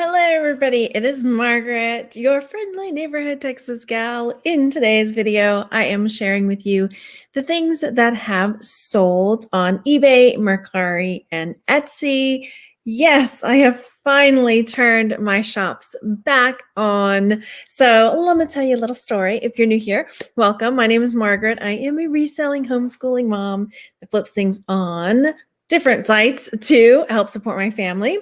Hello, everybody. It is Margaret, your friendly neighborhood Texas gal. In today's video, I am sharing with you the things that have sold on eBay, Mercari, and Etsy. Yes, I have finally turned my shops back on. So let me tell you a little story. If you're new here, welcome. My name is Margaret. I am a reselling homeschooling mom that flips things on different sites to help support my family.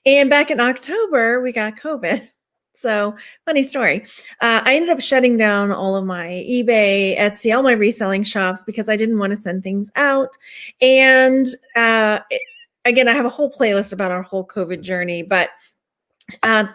And back in October, we got COVID. So funny story. I ended up shutting down all of my eBay, Etsy, all my reselling shops because I didn't want to send things out. And again, I have a whole playlist about our whole COVID journey, but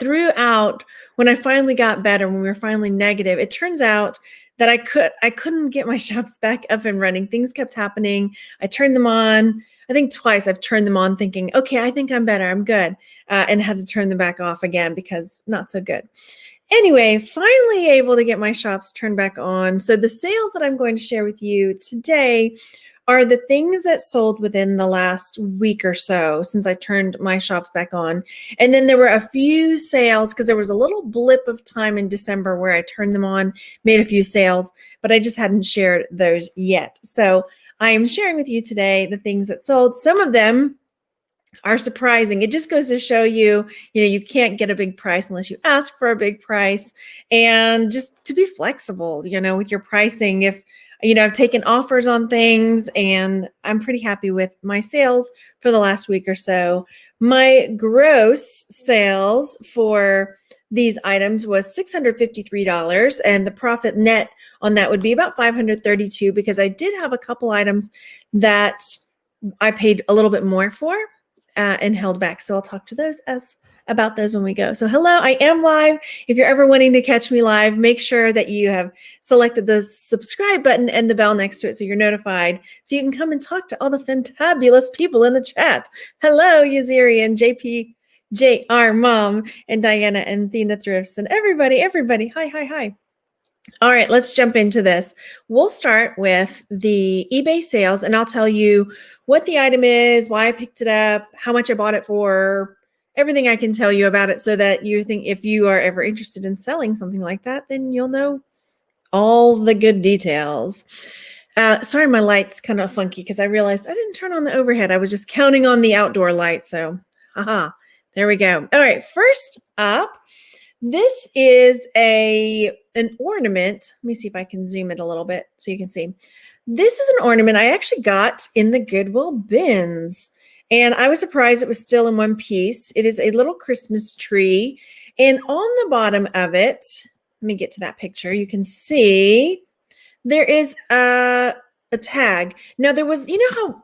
throughout, when I finally got better, when we were finally negative, it turns out that I couldn't get my shops back up and running. Things kept happening. I turned them on. I think twice I've turned them on thinking, okay, I think I'm better. I'm good. And had to turn them back off again because not so good. Anyway, finally able to get my shops turned back on. So the sales that I'm going to share with you today are the things that sold within the last week or so since I turned my shops back on. And then there were a few sales because there was a little blip of time in December where I turned them on, made a few sales, but I just hadn't shared those yet. So I am sharing with you today the things that sold. Some of them are surprising. It just goes to show you, you can't get a big price unless you ask for a big price, and just to be flexible, with your pricing. If, I've taken offers on things and I'm pretty happy with my sales for the last week or so. My gross sales for these items was $653, and the profit net on that would be about $532 because I did have a couple items that I paid a little bit more for and held back. So I'll talk to those about those when we go. So hello, I am live. If you're ever wanting to catch me live, make sure that you have selected the subscribe button and the bell next to it so you're notified, so you can come and talk to all the fantabulous people in the chat. Hello, Yaziri and JP, JR Mom, and Diana and Thina Thrifts, and everybody. Hi. All right, let's jump into this. We'll start with the eBay sales, and I'll tell you what the item is, why I picked it up, how much I bought it for, everything I can tell you about it, so that you think if you are ever interested in selling something like that, then you'll know all the good details. Sorry, my light's kind of funky because I realized I didn't turn on the overhead. I was just counting on the outdoor light, so there we go. All right, first up, this is an ornament. Let me see if I can zoom it a little bit so you can see. This is an ornament I actually got in the Goodwill bins, and I was surprised it was still in one piece. It is a little Christmas tree, and on the bottom of it, let me get to that picture. You can see there is a tag. Now there was, how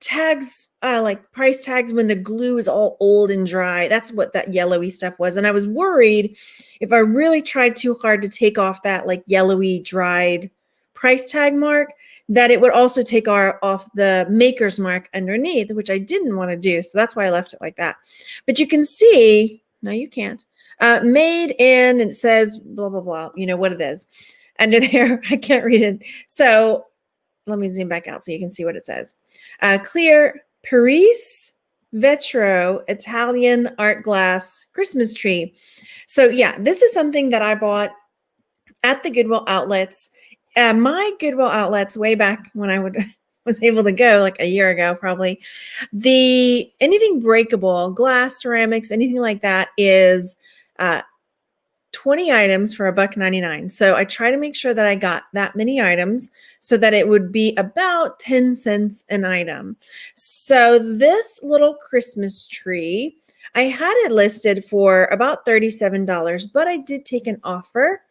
tags, like price tags, when the glue is all old and dry, that's what that yellowy stuff was. And I was worried if I really tried too hard to take off that like yellowy dried price tag mark, that it would also take off the maker's mark underneath, which I didn't want to do. So that's why I left it like that. But you can see, no, you can't, made in, and it says blah, blah, blah, what it is under there. I can't read it. So let me zoom back out so you can see what it says. Clear Paris Vetro Italian art glass Christmas tree. So yeah, this is something that I bought at the Goodwill outlets. My Goodwill outlets way back when I was able to go, like a year ago probably. Anything breakable, glass, ceramics, anything like that is 20 items for $1.99. So I try to make sure that I got that many items so that it would be about 10 cents an item. So this little Christmas tree, I had it listed for about $37, but I did take an offer,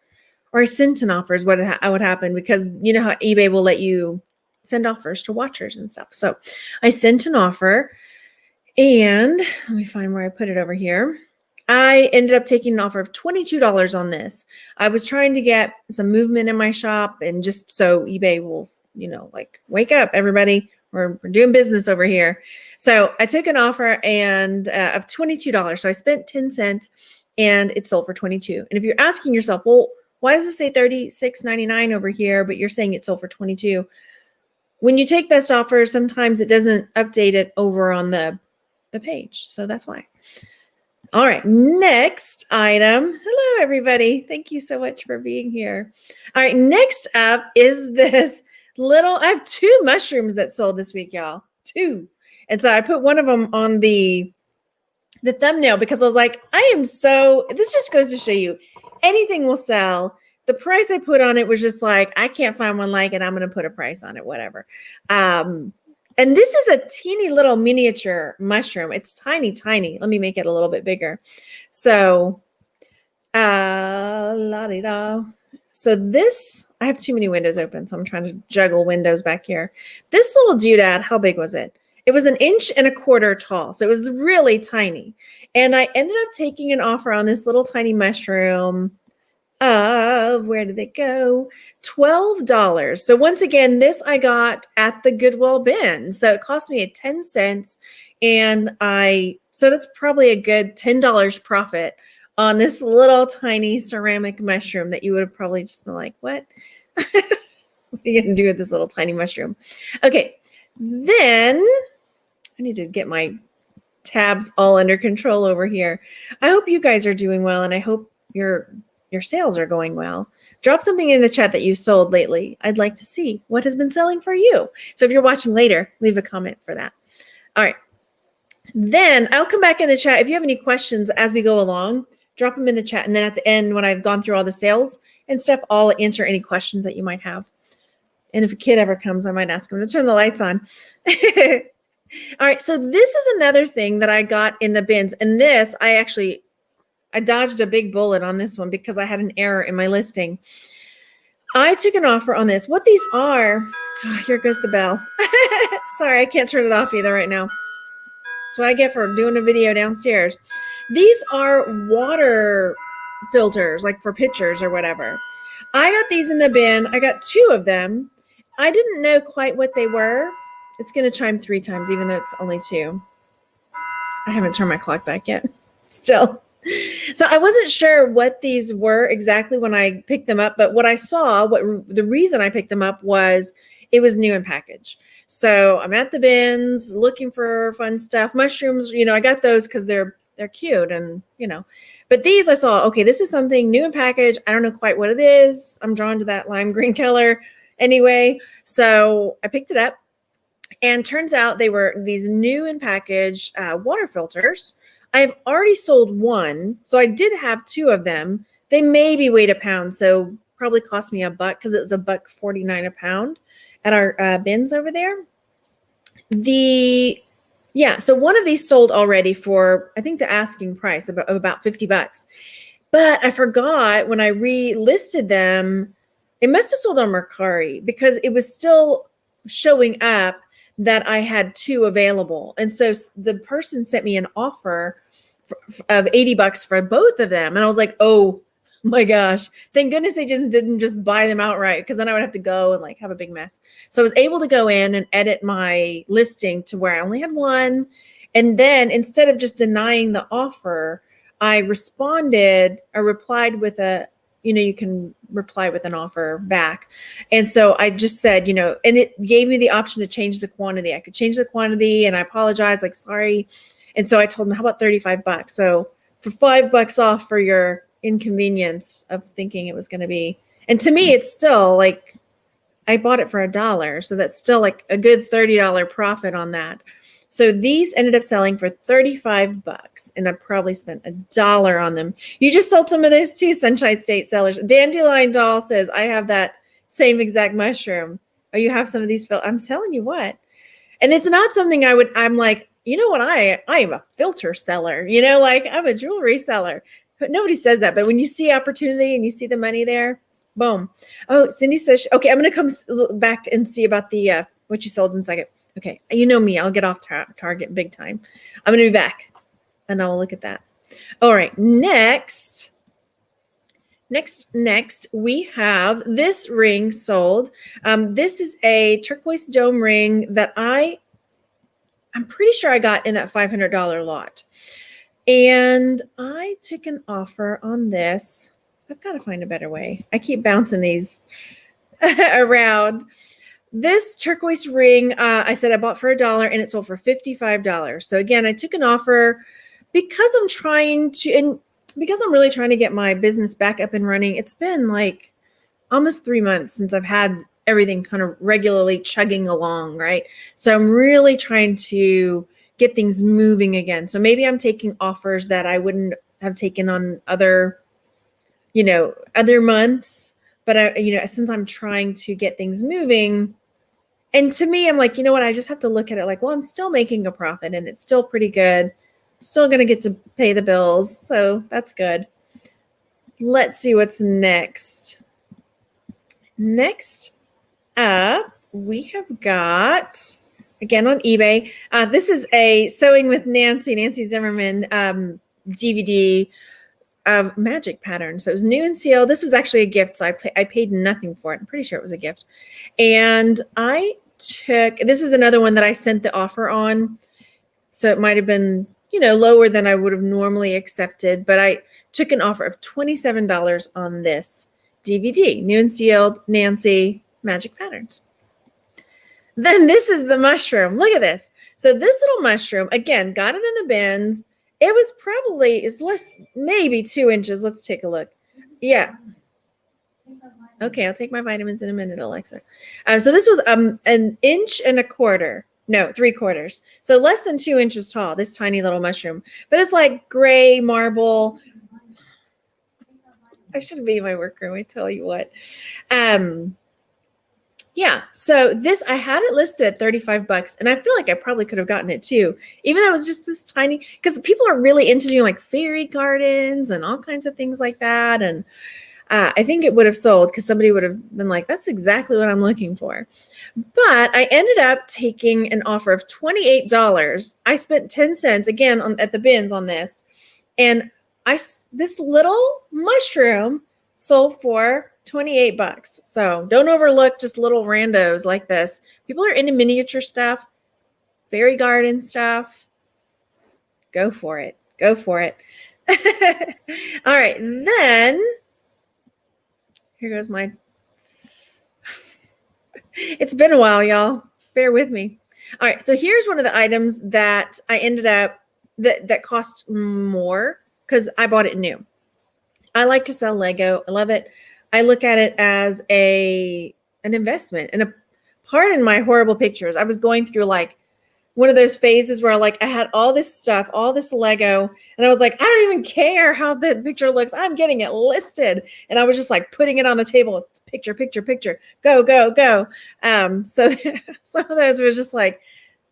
or I sent an offer is what would happen, because you know how eBay will let you send offers to watchers and stuff. So I sent an offer, and let me find where I put it over here. I ended up taking an offer of $22 on this. I was trying to get some movement in my shop, and just so eBay will, like, wake up, everybody. We're doing business over here. So I took an offer of $22. So I spent 10 cents and it sold for 22. And if you're asking yourself, well, why does it say $36.99 over here, but you're saying it sold for 22? When you take best offers, sometimes it doesn't update it over on the page. So that's why. All right, next item. Hello, everybody. Thank you so much for being here. All right, next up is this I have 2 mushrooms that sold this week, y'all. 2. And so I put one of them on the thumbnail because I was like, this just goes to show you anything will sell. The price I put on it was just like, I can't find one like it. I'm going to put a price on it, whatever. And this is a teeny little miniature mushroom. It's tiny, tiny. Let me make it a little bit bigger. So, la-di-da. So this, I have too many windows open, so I'm trying to juggle windows back here. This little doodad, how big was it? It was 1.25 inches tall, so it was really tiny. And I ended up taking an offer on this little tiny mushroom of, where did it go? $12. So once again, this I got at the Goodwill Bins. So it cost me 10 cents. And so that's probably a good $10 profit on this little tiny ceramic mushroom that you would have probably just been like, what? What are you going to do with this little tiny mushroom? Okay. Then I need to get my tabs all under control over here. I hope you guys are doing well, and I hope your sales are going well. Drop something in the chat that you sold lately. I'd like to see what has been selling for you. So if you're watching later, leave a comment for that. All right. Then I'll come back in the chat. If you have any questions as we go along, drop them in the chat. And then at the end, when I've gone through all the sales and stuff, I'll answer any questions that you might have. And if a kid ever comes, I might ask him to turn the lights on. All right. So this is another thing that I got in the bins. And this, I dodged a big bullet on this one because I had an error in my listing. I took an offer on this. What these are, here goes the bell. Sorry, I can't turn it off either right now. That's what I get for doing a video downstairs. These are water filters, like for pitchers or whatever. I got these in the bin. I got 2 of them. I didn't know quite what they were. It's going to chime 3 times, even though it's only 2. I haven't turned my clock back yet. Still. So I wasn't sure what these were exactly when I picked them up, but what I saw, the reason I picked them up was it was new in package. So I'm at the bins looking for fun stuff. Mushrooms, I got those because they're cute and, but these I saw, okay, this is something new in package. I don't know quite what it is. I'm drawn to that lime green color anyway. So I picked it up, and turns out they were these new in package water filters. I have already sold 1, so I did have 2 of them. They maybe weighed a pound, so probably cost me $1 because it was $1.49 a pound at our bins over there. So one of these sold already for, I think, the asking price of about $50. But I forgot when I relisted them, it must have sold on Mercari because it was still showing up that I had 2 available. And so the person sent me an offer of $80 for both of them. And I was like, oh my gosh, thank goodness they didn't just buy them outright, because then I would have to go and have a big mess. So I was able to go in and edit my listing to where I only had 1. And then instead of just denying the offer, I replied with you can reply with an offer back. And so I just said, and it gave me the option to change the quantity. I could change the quantity, and I apologize, sorry. And so I told them, how about $35? So for $5 off for your inconvenience of thinking it was going to be, and to me, it's still I bought it for $1. So that's still a good $30 profit on that. So these ended up selling for $35, and I probably spent $1 on them. You just sold some of those too, Sunshine State sellers. Dandelion Doll says, I have that same exact mushroom. Oh, you have some of these? I'm telling you what. And it's not something I'm like, you know what? I am a filter seller, I'm a jewelry seller. But nobody says that. But when you see opportunity and you see the money there, boom. Oh, Cindy says, okay, I'm going to come back and see about the what you sold in a second. Okay, you know me, I'll get off target big time. I'm going to be back, and I'll look at that. All right, next, we have this ring sold. This is a turquoise dome ring that I'm pretty sure I got in that $500 lot. And I took an offer on this. I've got to find a better way. I keep bouncing these around. This turquoise ring, I said I bought for $1, and it sold for $55. So again, I took an offer because I'm trying to, and because I'm really trying to get my business back up and running, it's been like almost 3 months since I've had everything kind of regularly chugging along, right? So I'm really trying to get things moving again. So maybe I'm taking offers that I wouldn't have taken on other months, but since I'm trying to get things moving, and to me, I'm like, you know what? I just have to look at it like, well, I'm still making a profit and it's still pretty good. Still going to get to pay the bills. So that's good. Let's see what's next. Next up, we have got, again on eBay. This is a Sewing with Nancy Zimmerman DVD of magic patterns. So it was new and sealed. This was actually a gift, so I paid nothing for it. I'm pretty sure it was a gift. And this is another one that I sent the offer on. So it might have been, lower than I would have normally accepted, but I took an offer of $27 on this DVD, new and sealed, Nancy Magic Patterns. Then this is the mushroom. Look at this. So this little mushroom, again, got it in the bins. It was it's less, maybe 2 inches. Let's take a look. Yeah. Okay, I'll take my vitamins in a minute, Alexa. So this was 1.25 inches. No, 3/4. So less than 2 inches tall, this tiny little mushroom. But it's like gray marble. I should be in my workroom, I tell you what. Yeah, so this, I had it listed at $35, and I feel like I probably could have gotten it too, even though it was just this tiny, because people are really into doing like fairy gardens and all kinds of things like that. And I think it would have sold because somebody would have been like, that's exactly what I'm looking for. But I ended up taking an offer of $28. I spent 10 cents again at the bins on this. And this little mushroom sold for $28. So don't overlook just little randos like this. People are into miniature stuff, fairy garden stuff. Go for it. Go for it. All right. Then here goes my, it's been a while, y'all. Bear with me. All right. So here's one of the items that I ended up that cost more because I bought it new. I like to sell Lego. I love it. I look at it as an investment. And pardon my horrible pictures. I was going through like one of those phases where I had all this stuff, all this Lego, and I was like, I don't even care how the picture looks. I'm getting it listed. And I was just like putting it on the table. Picture, picture, picture. Go, go, go. So some of those was just like,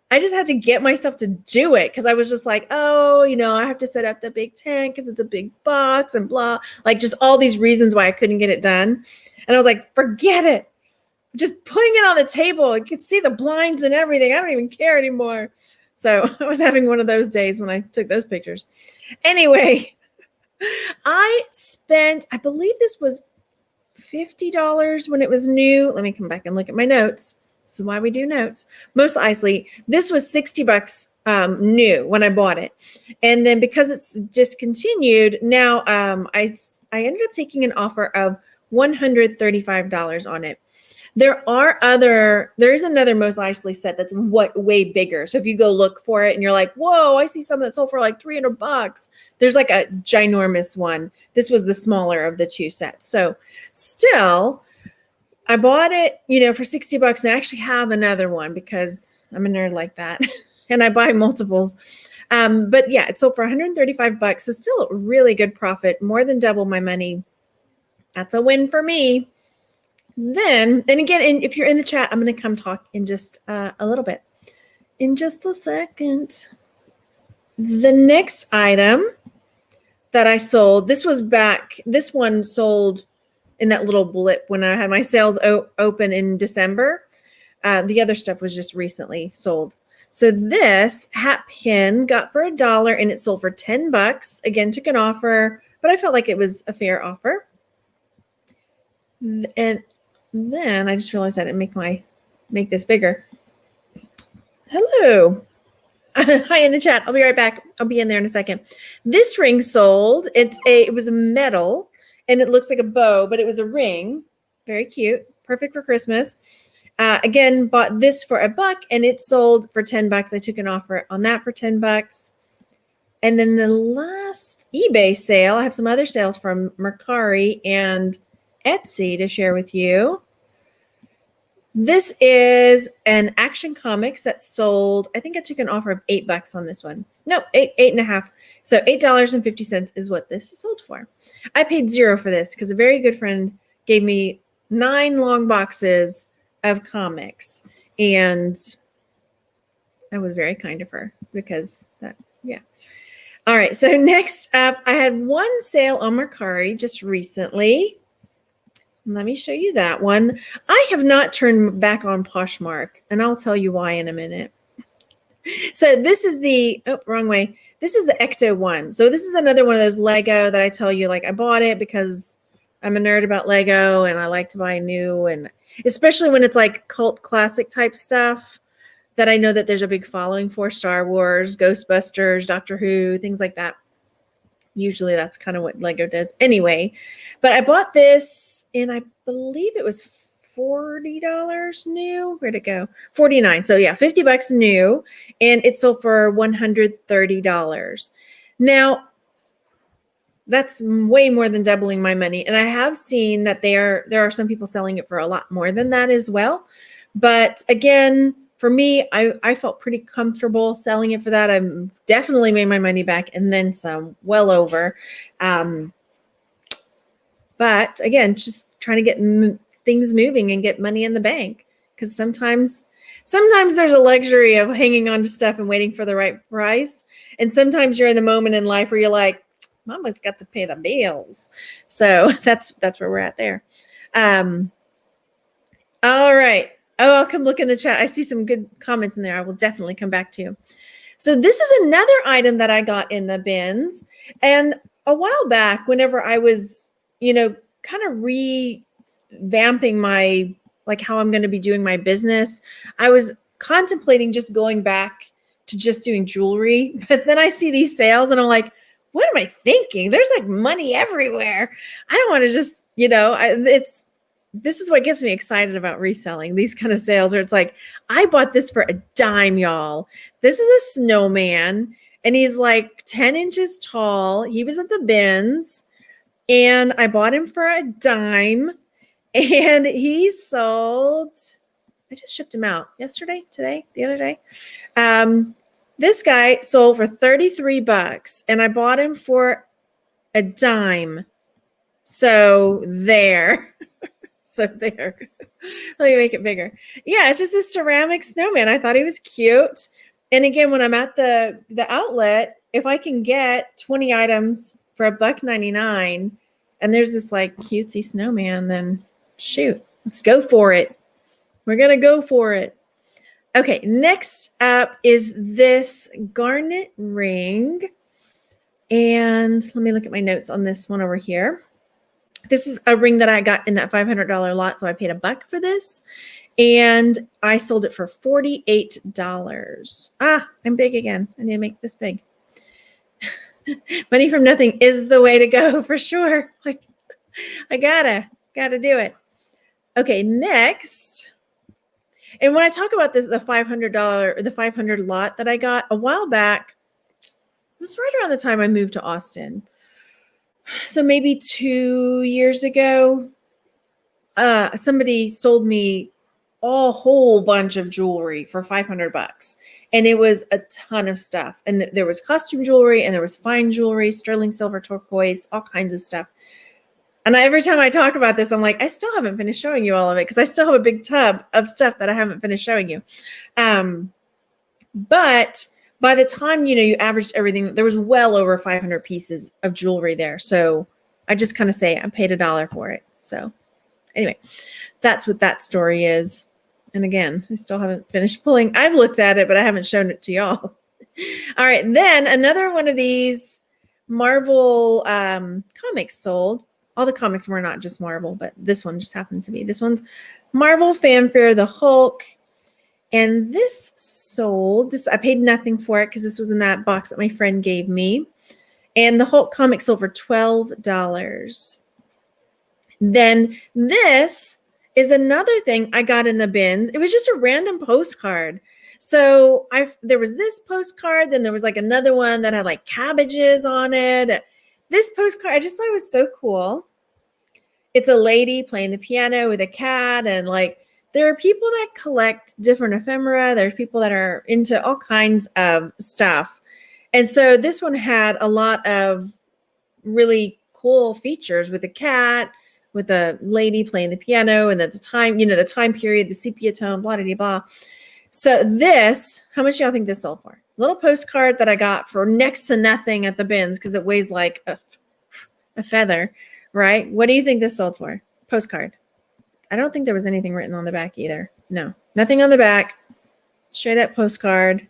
I just had to get myself to do it because I was just like, oh, I have to set up the big tent because it's a big box and blah, like just all these reasons why I couldn't get it done. And I was like, forget it. Just putting it on the table. You could see the blinds and everything. I don't even care anymore. So I was having one of those days when I took those pictures. Anyway, I believe this was $50 when it was new. Let me come back and look at my notes. This is why we do notes. Most likely, this was $60 new when I bought it. And then because it's discontinued, now I ended up taking an offer of $135 on it. There's another Most Likely set that's way bigger. So if you go look for it and you're like, whoa, I see some that sold for like $300. There's like a ginormous one. This was the smaller of the two sets. So still, I bought it, for $60, and I actually have another one because I'm a nerd like that and I buy multiples. But yeah, it sold for $135. So still a really good profit, more than double my money. That's a win for me. Then, and again, if you're in the chat, I'm going to come talk in just a little bit. In just a second. The next item that I sold, this one sold in that little blip when I had my sales open in December. The other stuff was just recently sold. So this hat pin got for $1 and it sold for $10. Again, took an offer, but I felt like it was a fair offer. And then I just realized I didn't make this bigger. Hello. Hi in the chat. I'll be right back. I'll be in there in a second. This ring sold. It was a metal and it looks like a bow, but it was a ring. Very cute. Perfect for Christmas. Again, bought this for $1 and it sold for $10. I took an offer on that for $10. And then the last eBay sale, I have some other sales from Mercari and Etsy to share with you. This is an Action Comics that sold. I think I took an offer of $8 on this one. No, eight and a half. So $8.50 is what this is sold for. I paid $0 for this because a very good friend gave me 9 long boxes of comics, and that was very kind of her because that, yeah. All right. So next up, I had one sale on Mercari just recently. Let me show you that one. I have not turned back on Poshmark, and I'll tell you why in a minute. So this is the, oh, wrong way. This is the Ecto one. So this is another one of those Lego that I tell you, like, I bought it because I'm a nerd about Lego and I like to buy new, and especially when it's like cult classic type stuff that I know that there's a big following for: Star Wars, Ghostbusters, Doctor Who, things like that. Usually that's kind of what Lego does anyway. But I bought this, and I believe it was $40 new. Where'd it go? 49. So yeah, $50 new, and it sold for $130. Now, that's way more than doubling my money. And I have seen that there are some people selling it for a lot more than that as well. But again, for me, I felt pretty comfortable selling it for that. I definitely made my money back and then some, well over. But again, just trying to get things moving and get money in the bank, because sometimes there's a luxury of hanging on to stuff and waiting for the right price. And sometimes you're in the moment in life where you're like, Mama's got to pay the bills. So that's where we're at there. All right. Oh, I'll come look in the chat. I see some good comments in there. I will definitely come back to. So this is another item that I got in the bins. And a while back, whenever I was, kind of revamping my, like, how I'm going to be doing my business, I was contemplating just going back to just doing jewelry. But then I see these sales and I'm like, what am I thinking? There's like money everywhere. I don't want to just, this is what gets me excited about reselling, these kind of sales where it's like, I bought this for a dime, y'all. This is a snowman, and he's like 10 inches tall. He was at the bins, and I bought him for a dime, and he sold, I just shipped him out yesterday, today, the other day. This guy sold for $33, and I bought him for a dime. So there. Let me make it bigger. Yeah, it's just a ceramic snowman. I thought he was cute. And again, when I'm at the outlet, if I can get 20 items for $1.99 and there's this like cutesy snowman, then shoot, let's go for it. We're going to go for it. Okay, next up is this Garnet Ring. And let me look at my notes on this one over here. This is a ring that I got in that $500 lot, so I paid $1 for this, and I sold it for $48. I'm big again. I need to make this big. Money from nothing is the way to go for sure. Like, I gotta do it. Okay, next. And when I talk about this, the $500 lot that I got a while back, it was right around the time I moved to Austin. So maybe 2 years ago, somebody sold me a whole bunch of jewelry for $500, and it was a ton of stuff. And there was costume jewelry, and there was fine jewelry, sterling silver, turquoise, all kinds of stuff. And every time I talk about this, I'm like, I still haven't finished showing you all of it because I still have a big tub of stuff that I haven't finished showing you. But by the time, you averaged everything, there was well over 500 pieces of jewelry there. So I just kind of say I paid $1 for it. So anyway, that's what that story is. And again, I still haven't finished pulling. I've looked at it, but I haven't shown it to y'all. All right. Then another one of these Marvel comics sold. All the comics were not just Marvel, but this one just happened to be. This one's Marvel Fanfare, the Hulk. And this sold, I paid nothing for it because this was in that box that my friend gave me. And the Hulk comic sold for $12. Then this is another thing I got in the bins. It was just a random postcard. So there was this postcard, then there was like another one that had like cabbages on it. This postcard, I just thought it was so cool. It's a lady playing the piano with a cat, and like there are people that collect different ephemera. There's people that are into all kinds of stuff. And so this one had a lot of really cool features with a cat, with a lady playing the piano, and that's the time, the time period, the sepia tone, blah, blah, blah. So this, how much do y'all think this sold for? Little postcard that I got for next to nothing at the bins because it weighs like a feather, right? What do you think this sold for? Postcard. I don't think there was anything written on the back either. No, nothing on the back. Straight up postcard.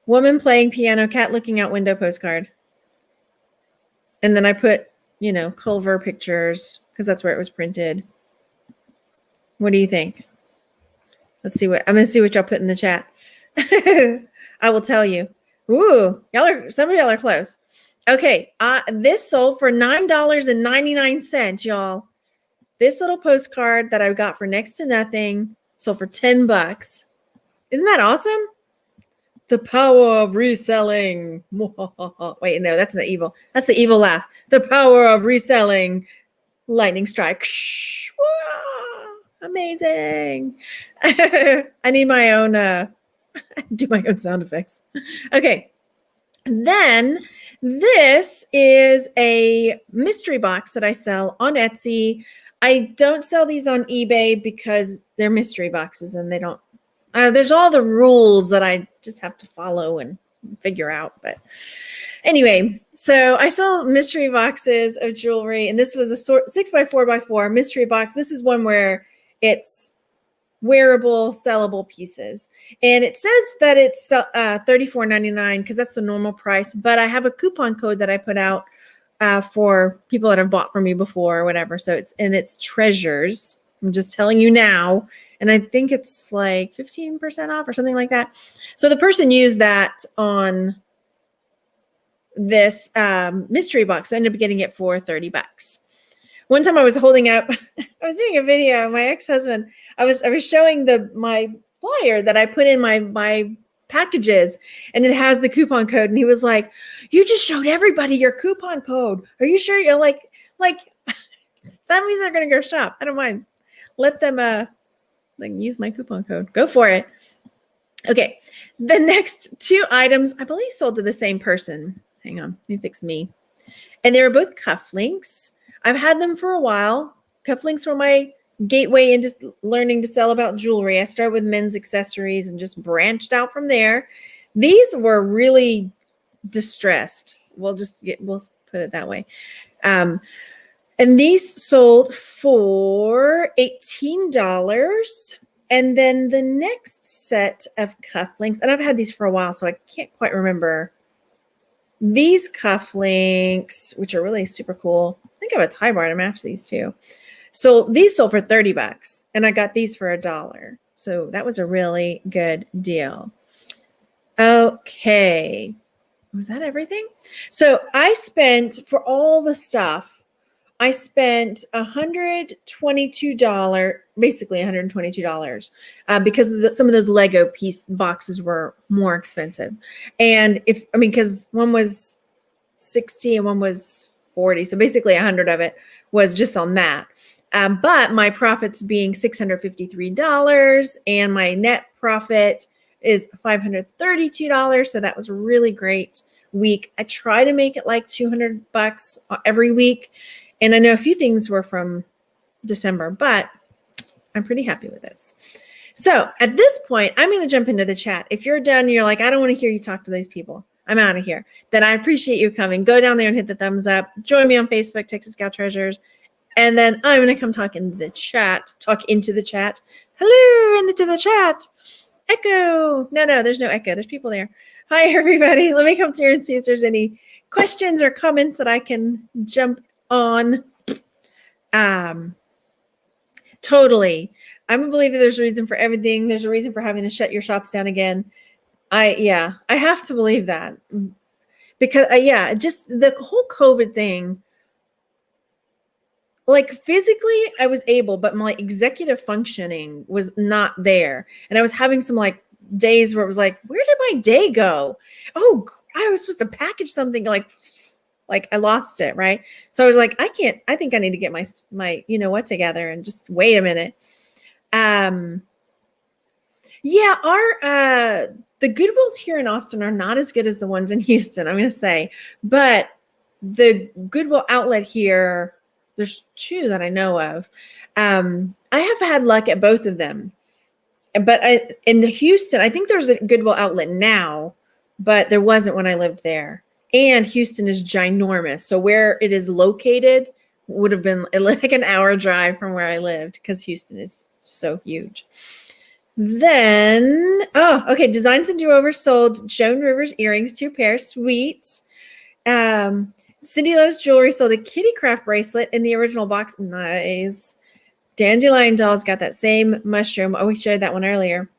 Woman playing piano, cat looking out window postcard. And then I put, Culver pictures because that's where it was printed. What do you think? I'm going to see what y'all put in the chat. I will tell you. Ooh, some of y'all are close. Okay. This sold for $9.99, y'all. This little postcard that I got for next to nothing sold for $10. Isn't that awesome? The power of reselling. Wait, no, that's not evil. That's the evil laugh. The power of reselling. Lightning strike. Amazing. I need my own, do my own sound effects. Okay. Then this is a mystery box that I sell on Etsy. I don't sell these on eBay because they're mystery boxes and they don't, there's all the rules that I just have to follow and figure out. But anyway, so I sell mystery boxes of jewelry, and this was a 6x4x4 mystery box. This is one where it's wearable, sellable pieces. And it says that it's $34.99 because that's the normal price. But I have a coupon code that I put out for people that have bought from me before or whatever. So it's treasures. I'm just telling you now. And I think it's like 15% off or something like that. So the person used that on this mystery box. So I ended up getting it for $30. One time I was holding up, I was doing a video, my ex-husband, I was showing my flyer that I put in my packages, and it has the coupon code. And he was like, "You just showed everybody your coupon code. Are you sure?" You're like that means they're going to go shop. I don't mind. Let them use my coupon code. Go for it. Okay. The next two items, I believe, sold to the same person. Hang on. Let me fix me. And they were both cufflinks. I've had them for a while. Cufflinks were my gateway into learning to sell about jewelry. I started with men's accessories and just branched out from there. These were really distressed. We'll put it that way. And these sold for $18. And then the next set of cufflinks, and I've had these for a while, so I can't quite remember. These cufflinks, which are really super cool. I think I have a tie bar to match these too. So these sold for $30, and I got these for $1. So that was a really good deal. Okay. Was that everything? So I spent, for all the stuff, I spent $122, basically $122, because some of those Lego piece boxes were more expensive. And because one was 60 and one was 40. So basically 100 of it was just on that. But my profits being $653, and my net profit is $532. So that was a really great week. I try to make it like $200 every week. And I know a few things were from December, but I'm pretty happy with this. So at this point, I'm going to jump into the chat. If you're done, you're like, I don't want to hear you talk to these people, I'm out of here. Then I appreciate you coming. Go down there and hit the thumbs up. Join me on Facebook, Texas Gal Treasures. And then I'm going to come talk into the chat. Hello, into the chat. Echo. No, there's no echo. There's people there. Hi, everybody. Let me come through and see if there's any questions or comments that I can jump on. Totally. I'm a believer there's a reason for everything. There's a reason for having to shut your shops down again. I have to believe that, because just the whole COVID thing, like physically I was able, but my executive functioning was not there. And I was having some like days where it was like, where did my day go? Oh, I was supposed to package something, like I lost it, right? So I was like, I think I need to get my you know what together and just wait a minute. Yeah, our the Goodwills here in Austin are not as good as the ones in Houston, I'm going to say. But the Goodwill outlet here, there's two that I know of. I have had luck at both of them. But in Houston, I think there's a Goodwill outlet now, but there wasn't when I lived there. And Houston is ginormous. So where it is located would have been like an hour drive from where I lived because Houston is so huge. Then, okay. Designs and Do-Overs sold Joan Rivers earrings, 2 pairs, sweet. Cindy Loves Jewelry sold a kitty craft bracelet in the original box. Nice. Dandelion Dolls got that same mushroom. Oh, we shared that one earlier.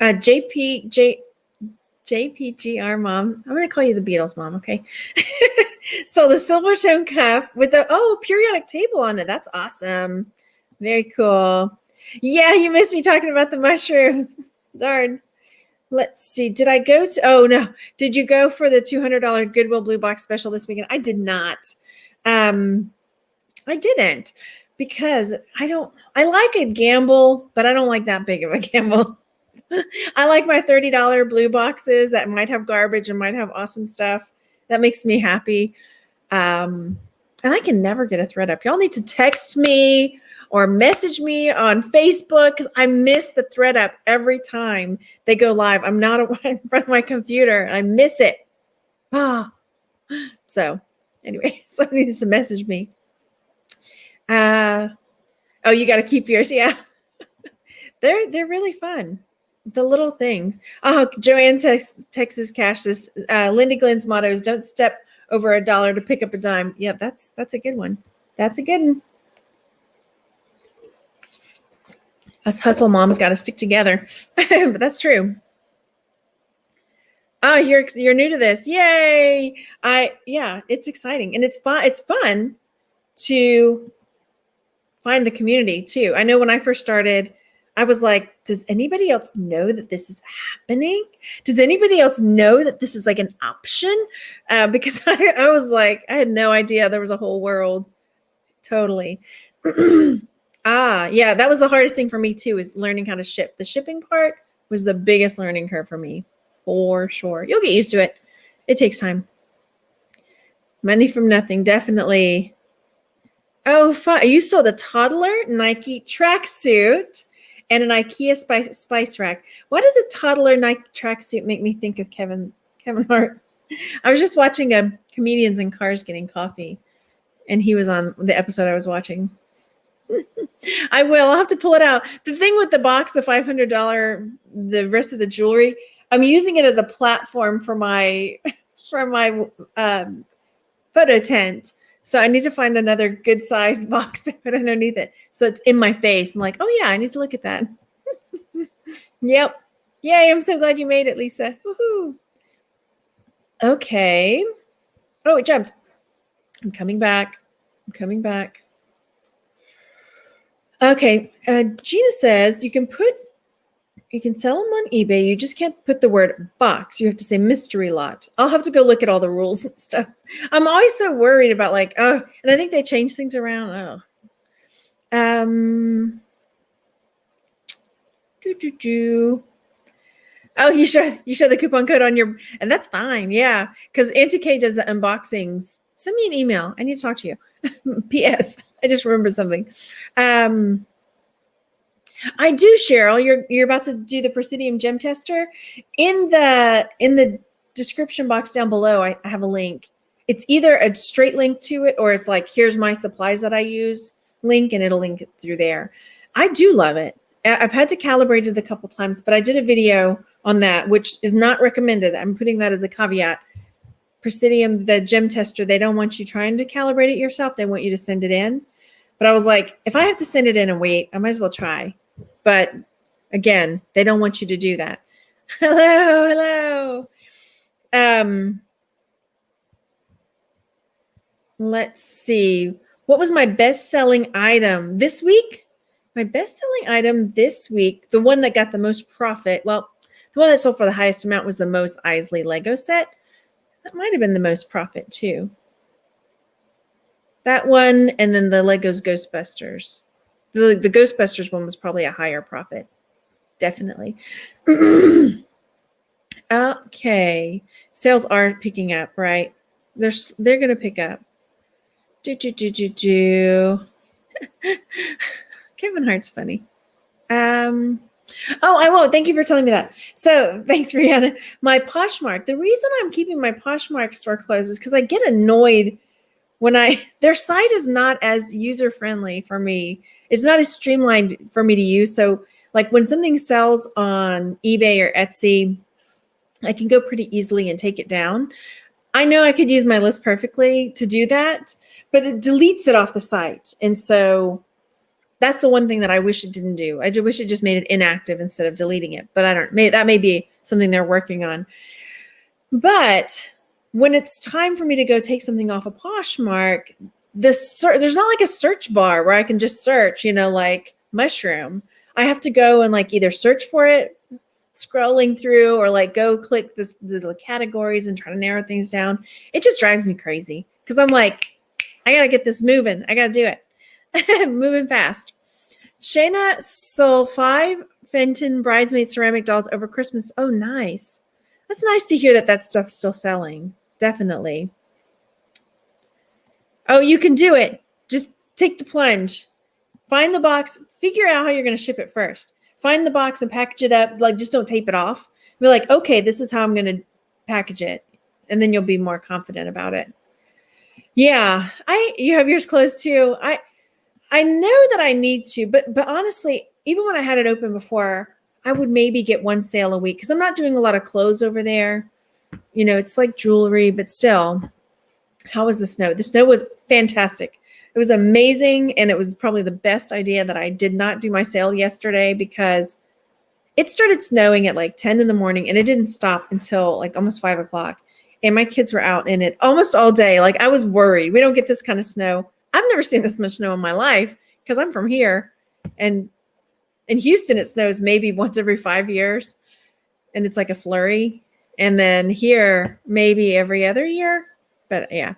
JPGR mom. I'm going to call you the Beatles mom, okay? So the silver tone cuff with the, periodic table on it. That's awesome. Very cool. Yeah, you missed me talking about the mushrooms. Darn. Let's see. Did I go to, oh no. Did you go for the $200 Goodwill Blue Box special this weekend? I did not. I didn't because I like a gamble, but I don't like that big of a gamble. I like my $30 blue boxes that might have garbage and might have awesome stuff. That makes me happy. And I can never get a ThredUp. Y'all need to text me or message me on Facebook because I miss the ThredUp every time they go live. I'm not in front of my computer. I miss it. So anyway, somebody needs to message me. You got to keep yours. Yeah. They're really fun. The little things. Joanne Texas Cash says, Linda Glenn's motto is don't step over $1 to pick up a dime. Yep, that's a good one. That's a good one. Us hustle moms got to stick together. But that's true. You're new to this. Yay. It's exciting. And it's fun. It's fun to find the community too. I know when I first started, I was like, does anybody else know that this is happening? Does anybody else know that this is like an option? Because I was like, I had no idea there was a whole world. Totally. Yeah, that was the hardest thing for me too, is learning how to ship. The shipping part was the biggest learning curve for me, for sure. You'll get used to it. It takes time. Money from nothing, definitely. Oh, fun. You saw the toddler Nike tracksuit and an IKEA spice rack. Why does a toddler Nike tracksuit make me think of Kevin Hart? I was just watching a Comedians in Cars Getting Coffee, and he was on the episode I was watching. I'll have to pull it out. The thing with the box, the $500, the rest of the jewelry, I'm using it as a platform for my photo tent. So I need to find another good sized box to put underneath it. So it's in my face. I'm like, oh yeah, I need to look at that. Yep. Yay. I'm so glad you made it, Lisa. Woohoo. Okay. Oh, it jumped. I'm coming back. Okay. Gina says you can sell them on eBay. You just can't put the word box. You have to say mystery lot. I'll have to go look at all the rules and stuff. I'm always so worried about and I think they change things around. Oh, you show the coupon code on your, and that's fine. Yeah. Because Auntie Kay does the unboxings. Send me an email. I need to talk to you. P.S. I just remembered something. I do, Cheryl. You're about to do the Presidium gem tester. In the description box down below, I have a link. It's either a straight link to it, or it's like, here's my supplies that I use link, and it'll link it through there. I do love it. I've had to calibrate it a couple times, but I did a video on that, which is not recommended. I'm putting that as a caveat. Presidium, the gem tester, they don't want you trying to calibrate it yourself. They want you to send it in. But I was like, if I have to send it in and wait, I might as well try. But again, they don't want you to do that. Hello. Let's see. What was my best-selling item this week? My best-selling item this week, the one that got the most profit, well, the one that sold for the highest amount was the Mos Eisley Lego set. That might have been the most profit too. That one, and then the Legos Ghostbusters. The Ghostbusters one was probably a higher profit. Definitely. Okay. Sales are picking up, right? They're going to pick up. Kevin Hart's funny. Oh, I won't. Thank you for telling me that. So thanks, Rihanna. My Poshmark. The reason I'm keeping my Poshmark store closed is because I get annoyed when their site is not as user-friendly for me. It's not as streamlined for me to use. So like when something sells on eBay or Etsy, I can go pretty easily and take it down. I know I could use my list perfectly to do that, but it deletes it off the site. And so that's the one thing that I wish it didn't do. I wish it just made it inactive instead of deleting it. But that may be something they're working on. But when it's time for me to go take something off a Poshmark, there's not like a search bar where I can just search, like mushroom. I have to go and like either search for it, scrolling through, or like go click the categories and try to narrow things down. It just drives me crazy because I'm like, I got to get this moving. I got to do it. Moving fast. Shayna sold 5 Fenton bridesmaid ceramic dolls over Christmas. Oh, nice. That's nice to hear that stuff's still selling. Definitely. Oh, you can do it. Just take the plunge. Find the box. Figure out how you're going to ship it first. Find the box and package it up. Like, just don't tape it off. Be like, okay, this is how I'm going to package it. And then you'll be more confident about it. Yeah. You have yours closed too. I know that I need to, but honestly, even when I had it open before, I would maybe get one sale a week because I'm not doing a lot of clothes over there. It's like jewelry, but still. How was the snow? The snow was fantastic. It was amazing, and it was probably the best idea that I did not do my sale yesterday because it started snowing at like 10 in the morning, and it didn't stop until like almost 5 o'clock. And my kids were out in it almost all day. Like I was worried. We don't get this kind of snow. I've never seen this much snow in my life because I'm from here. And in Houston, it snows maybe once every 5 years, and it's like a flurry. And then here, maybe every other year. But yeah.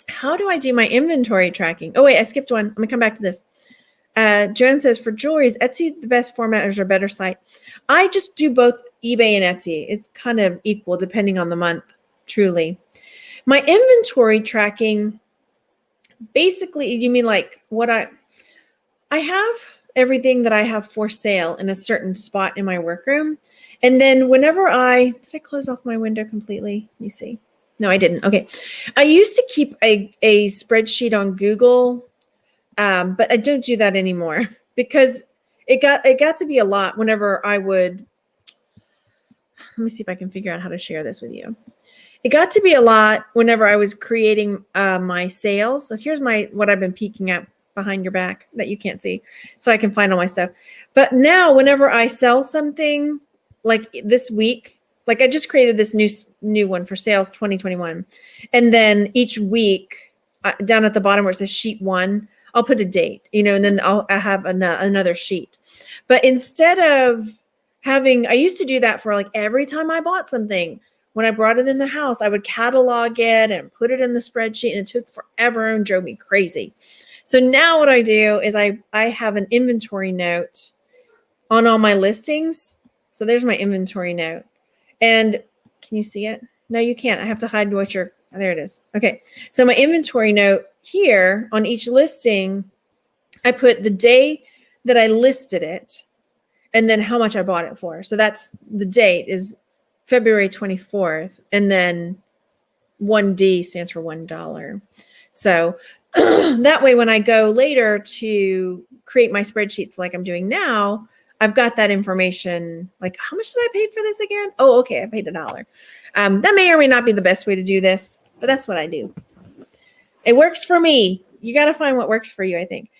How do I do my inventory tracking? Oh, wait, I skipped one. I'm going to come back to this. Joanne says, for jewelry, is Etsy the best format or is there a better site? I just do both eBay and Etsy. It's kind of equal depending on the month, truly. My inventory tracking, basically, you mean like what I have everything that I have for sale in a certain spot in my workroom. And then whenever did I close off my window completely? Let me see. No, I didn't. Okay. I used to keep a spreadsheet on Google, but I don't do that anymore because it got to be a lot whenever I would, let me see if I can figure out how to share this with you. It got to be a lot whenever I was creating my sales. So here's what I've been peeking at behind your back that you can't see, so I can find all my stuff. But now whenever I sell something, like this week, like I just created this new one for sales 2021. And then each week down at the bottom where it says sheet 1, I'll put a date, and then I have another sheet. But instead of I used to do that for like every time I bought something. When I brought it in the house, I would catalog it and put it in the spreadsheet, and it took forever and drove me crazy. So now what I do is I have an inventory note on all my listings. So there's my inventory note. And can you see it? No, you can't. I have to hide there it is. Okay. So my inventory note here on each listing, I put the day that I listed it and then how much I bought it for. So that's the date is February 24th. And then 1D stands for $1. So that way, when I go later to create my spreadsheets like I'm doing now, I've got that information. Like, how much did I pay for this again? Oh, okay, I paid $1. That may or may not be the best way to do this, but that's what I do. It works for me. You got to find what works for you, I think.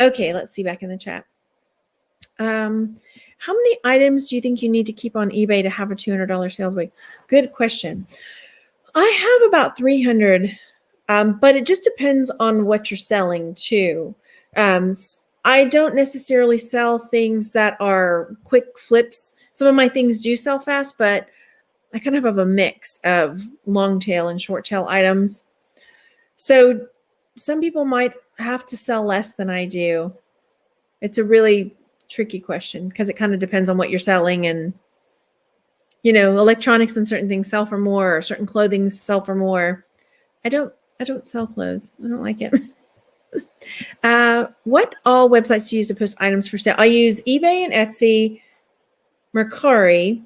Okay, let's see back in the chat. How many items do you think you need to keep on eBay to have a $200 sales week? Good question. I have about 300, but it just depends on what you're selling too. I don't necessarily sell things that are quick flips. Some of my things do sell fast, but I kind of have a mix of long tail and short tail items. So some people might have to sell less than I do. It's a really tricky question because it kind of depends on what you're selling, and electronics and certain things sell for more, or certain clothing sell for more. I don't sell clothes. I don't like it. What all websites do you use to post items for sale? I use eBay and Etsy, Mercari.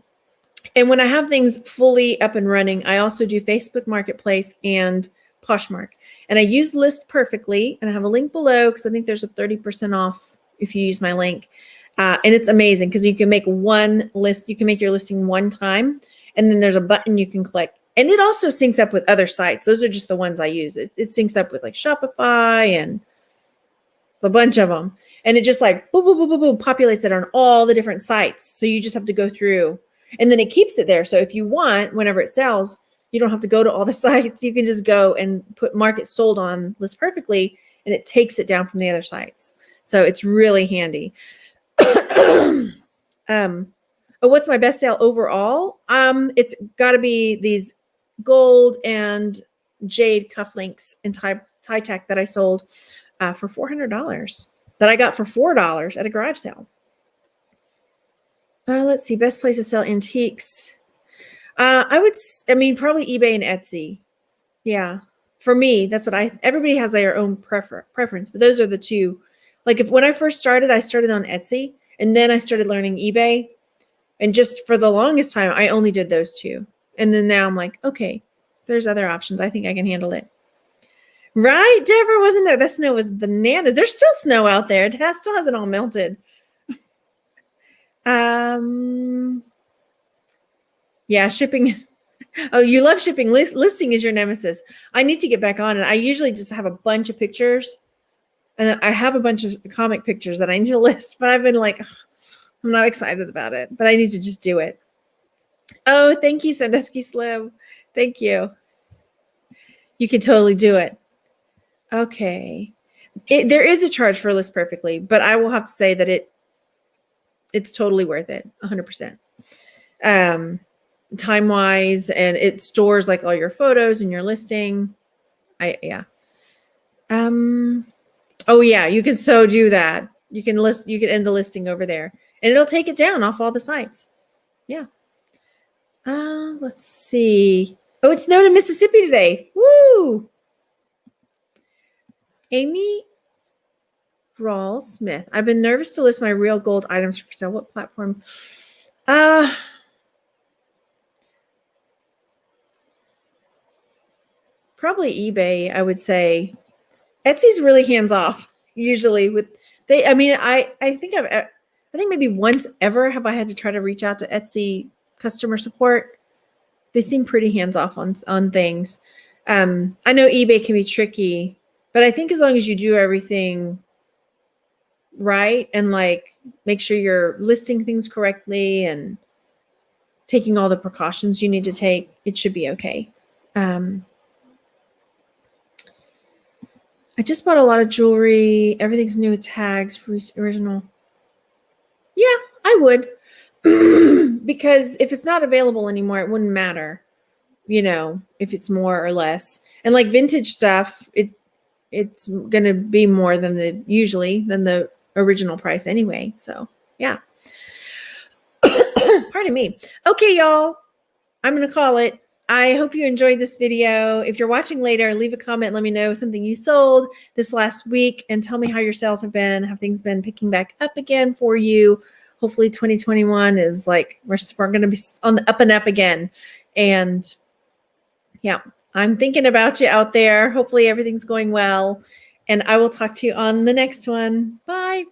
And when I have things fully up and running, I also do Facebook Marketplace and Poshmark. And I use List Perfectly, and I have a link below because I think there's a 30% off if you use my link. And it's amazing because you can make one list. You can make your listing one time, and then there's a button you can click. And it also syncs up with other sites. Those are just the ones I use. It syncs up with like Shopify and a bunch of them. And it just like boom, boom, boom, boom, boom, populates it on all the different sites. So you just have to go through, and then it keeps it there. So if you want, whenever it sells, you don't have to go to all the sites. You can just go and mark it sold on List Perfectly, and it takes it down from the other sites. So it's really handy. What's my best sale overall? It's got to be these gold and jade cufflinks and tie tack that I sold for $400 that I got for $4 at a garage sale. Let's see, best place to sell antiques. Probably eBay and Etsy. Yeah, for me, that's what everybody has their own preference, but those are the two. Like when I first started, I started on Etsy, and then I started learning eBay. And just for the longest time, I only did those two. And then now I'm like, okay, there's other options. I think I can handle it. Right, Deborah? Wasn't there? That snow was bananas. There's still snow out there. It still hasn't all melted. Yeah, shipping is. Oh, you love shipping. Listing is your nemesis. I need to get back on it. I usually just have a bunch of pictures, and I have a bunch of comic pictures that I need to list, but I've been like, I'm not excited about it, but I need to just do it. Oh, thank you, Sandusky Slim. Thank you. You can totally do it. Okay. There is a charge for List Perfectly, but I will have to say that it's totally worth it, 100%. Time-wise, and it stores like all your photos and your listing. Yeah. Oh yeah, you can so do that. You can end the listing over there, and it'll take it down off all the sites. Yeah. Let's see. Oh, it snowed in Mississippi today. Woo! Amy Rawl Smith. I've been nervous to list my real gold items for sale. What platform? Probably eBay, I would say. Etsy's really hands-off usually with I think maybe once ever have I had to try to reach out to Etsy customer support. They seem pretty hands-off on things. I know eBay can be tricky, but I think as long as you do everything right and like make sure you're listing things correctly and taking all the precautions you need to take, it should be okay. I just bought a lot of jewelry. Everything's new with tags, original. Yeah, I would. Because if it's not available anymore, it wouldn't matter, if it's more or less. And like vintage stuff, it's going to be more than the original price anyway. So, yeah. Pardon me. Okay, y'all. I'm going to call it. I hope you enjoyed this video. If you're watching later, leave a comment. Let me know something you sold this last week and tell me how your sales have been. Have things been picking back up again for you? Hopefully 2021 is like, we're going to be on the up and up again. And yeah, I'm thinking about you out there. Hopefully everything's going well. And I will talk to you on the next one. Bye.